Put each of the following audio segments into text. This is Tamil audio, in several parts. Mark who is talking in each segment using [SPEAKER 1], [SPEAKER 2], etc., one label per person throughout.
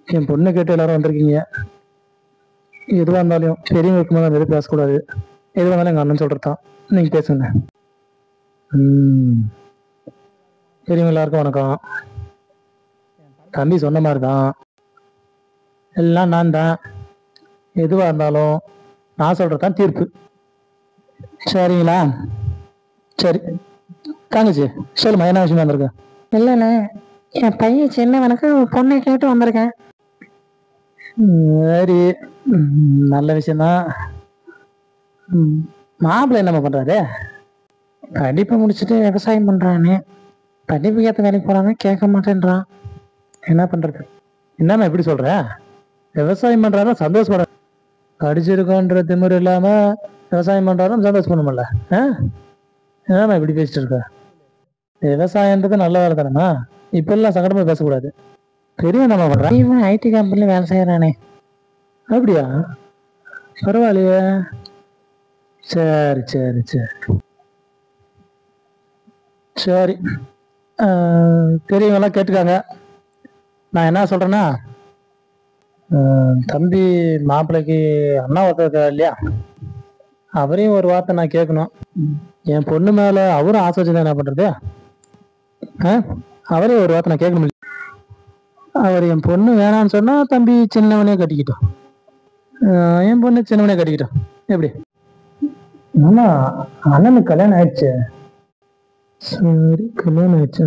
[SPEAKER 1] என் பொண்ணை கேட்டு எல்லாரும் வந்திருக்கீங்க. எதுவாக இருந்தாலும் பெரியவங்க இருக்கும்போது அந்த எதுவும் பேசக்கூடாது. எதுவாக இருந்தாலும் எங்கள் அண்ணன் சொல்கிறதான். நீங்கள் பேசுங்க. பெரியவங்க எல்லாருக்கும் வணக்கம். தம்பி சொன்ன மாதிரி தான், எல்லாம் நான் தான். எதுவாக இருந்தாலும் நான் சொல்கிறது தான் தீர்ப்பு. சரிங்களா? சரி தங்கச்சி சொல்லுமா, என்ன விஷயம் வந்திருக்கு?
[SPEAKER 2] இல்லைண்ணே, என் பையன் சின்னவனுக்கு பொண்ணை கேட்டு வந்திருக்கேன்.
[SPEAKER 1] சரி, நல்ல விஷயந்தான். மாப்பிள்ளை என்னம்மா பண்ணுறாரு?
[SPEAKER 2] படிப்பை முடிச்சுட்டு விவசாயம் பண்ணுறான்னு. படிப்புக்கு ஏற்ற வேலைக்கு போகிறான்னு கேட்க மாட்டேன்றான்.
[SPEAKER 1] என்ன பண்ணுறது? என்னம்மா எப்படி சொல்கிற? விவசாயம் பண்ணுறாருன்னா சந்தோஷப்பட, படிச்சிருக்கோன்ற திமிரு இல்லாமல் விவசாயம் பண்ணுறாருன்னு சந்தோஷப்படணும்ல? என்னம்மா இப்படி பேசிட்டு இருக்க? விவசாயன்றது நல்ல வேலை தானேம்மா, இப்பெல்லாம் சங்கடமாக பேசக்கூடாது. பெரிய என்னம்மா பண்ணுறான்?
[SPEAKER 2] இவன் ஐடி கம்பெனியில் வேலை செய்கிறானே.
[SPEAKER 1] அப்படியா? பரவாயில்லையே. சரி சரி சரி சரி, பெரியவங்களாம் கேட்டுக்காங்க. நான் என்ன சொல்கிறேன்னா, தம்பி மாப்பிள்ளைக்கு அண்ணா ஒருத்தர் இல்லையா, அவரையும் ஒரு வார்த்தை நான் கேட்கணும். என் பொண்ணு மேலே அவரும் ஆசை வச்சுதான் என்ன பண்ணுறது? அவரையும் ஒரு வார்த்தை நான் கேட்கணும். அவர் என் பொண்ணு வேணான்னு சொன்னால் தம்பி சின்னவனே கட்டிக்கிட்டோம், என் பொண்ணு சின்னவனே கட்டிக்கிட்டோம். எப்படி? ஆமா, அண்ணனுக்கு கல்யாணம் ஆயிடுச்சு. சரி, கல்யாணம் ஆயிடுச்சா?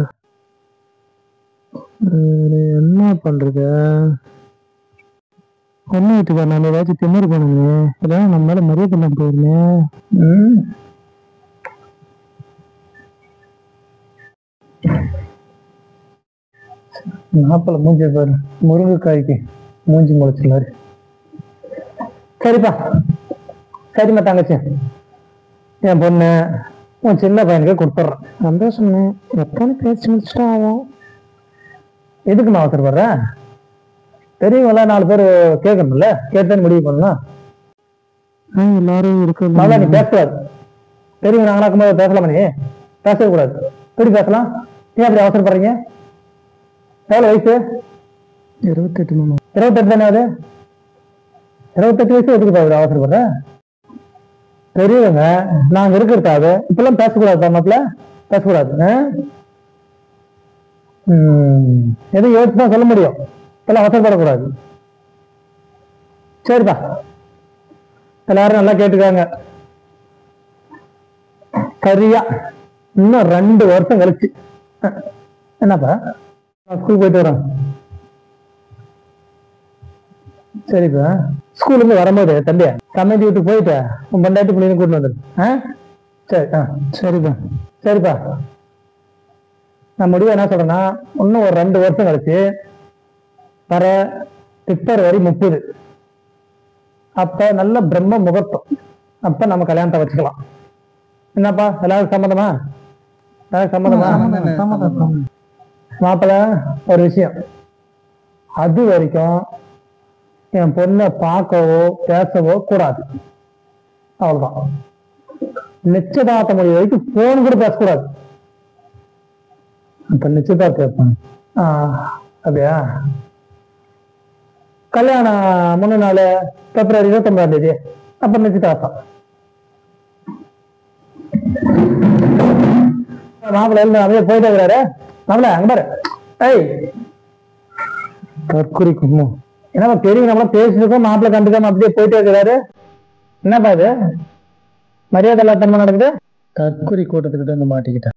[SPEAKER 1] என்ன பண்றது? பொண்ணு வீட்டுக்கார நம்ம ஏதாச்சும் திமிரு பண்ணுங்க, இல்லைன்னா நம்ம மேல மரியாதை பண்ண போயிருமே. நாப்பல மூஞ்சி பாரு, முருங்கைக்காய்க்கு மூஞ்சி முளைச்சிடலாரு. சரிப்பா, சரிம்மா தங்கச்சி, என் பொண்ணு உன் சின்ன பையனுக்கு கொடுத்துட்றேன்.
[SPEAKER 2] சந்தோஷம். எப்போன்னு பேசி முடிச்சுட்டா ஆகும்.
[SPEAKER 1] எதுக்குமா அவசரப்படுற? பெரியவங்கள 4 பேர் கேட்கணும்ல, கேட்டு முடிவு பண்ணலாம். எல்லாரும் இருக்க நீ பேசக்கூடாது. பெரியவங்க நாங்களாக்கும் போது பேசலாமா? நீ பேசக்கூடாது. எப்படி பேசலாம்? ஏன் அப்படி அவசரப்படுறீங்க? எவ்வளோ வயசு? 28. 28 தானே அது? 28 வயசு எதுக்கு அவசரப்படுற? பெரியவங்க நாங்க இருக்கிறதாது இப்பெல்லாம் பேசக்கூடாது. மாப்பிள்ள பேசக்கூடாது. எதுவும் யோசிச்சுதான் சொல்ல முடியும், இப்பெல்லாம் அவசரப்படக்கூடாது. சரிப்பா, எல்லாரும் நல்லா கேட்டுக்காங்க. சரியா இன்னும் 2 வருஷம் கழிச்சு. என்னப்பா, ஸ்கூல் போயிட்டு வரேன். சரிப்பா, ஸ்கூல்ல இருந்து வரும்போது தம்பியா சமையல் வீட்டுக்கு போயிட்டு உன் பொண்டாட்டி பிள்ளைங்க கூட்டிட்டு வந்துடு. சரி. சரிப்பா சரிப்பா. நான் முடிவு என்ன சொல்றேன்னா, இன்னும் ஒரு 2 வருஷம் கழிச்சு வர பிப்ரவரி 30 அப்ப நல்ல பிரம்ம முகூர்த்தம், அப்ப நம்ம கல்யாணத்தை வச்சுக்கலாம். என்னப்பா, எல்லாரும் சம்மதமா? சம்மதமா? மாப்பிள்ள ஒரு விஷயம், அது வரைக்கும் என் பொண்ணை பார்க்கவோ பேசவோ கூடாது. அவ்வளவுதான். நிச்சயதார்த்த முடிவு வரைக்கும் போன் கூட பேசக்கூடாது. அப்ப நிச்சயதார்த்தம் கேட்பாங்க. அப்படியா? கல்யாணம் முன்ன நாள் பிப்ரவரி 29ஆம் தேதி, அப்ப நிச்சயதார்த்தம். மாப்பிள்ள அப்படியே போயிட்டே இருக்கிறாரு. மாப்பிள்ள அங்க பாரு, தற்குறி கும்பம். ஏன்னா பெரிய நம்மளா பேசிருக்கோம், மாப்பிள்ள கண்டுக்காம அப்படியே போயிட்டே இருக்கிறாரு. என்னப்பா இது மரியாதை இல்லாதனமா நடக்குது? தற்குறி கூட்டத்துக்கிட்ட வந்து மாட்டிக்கிட்டேன்.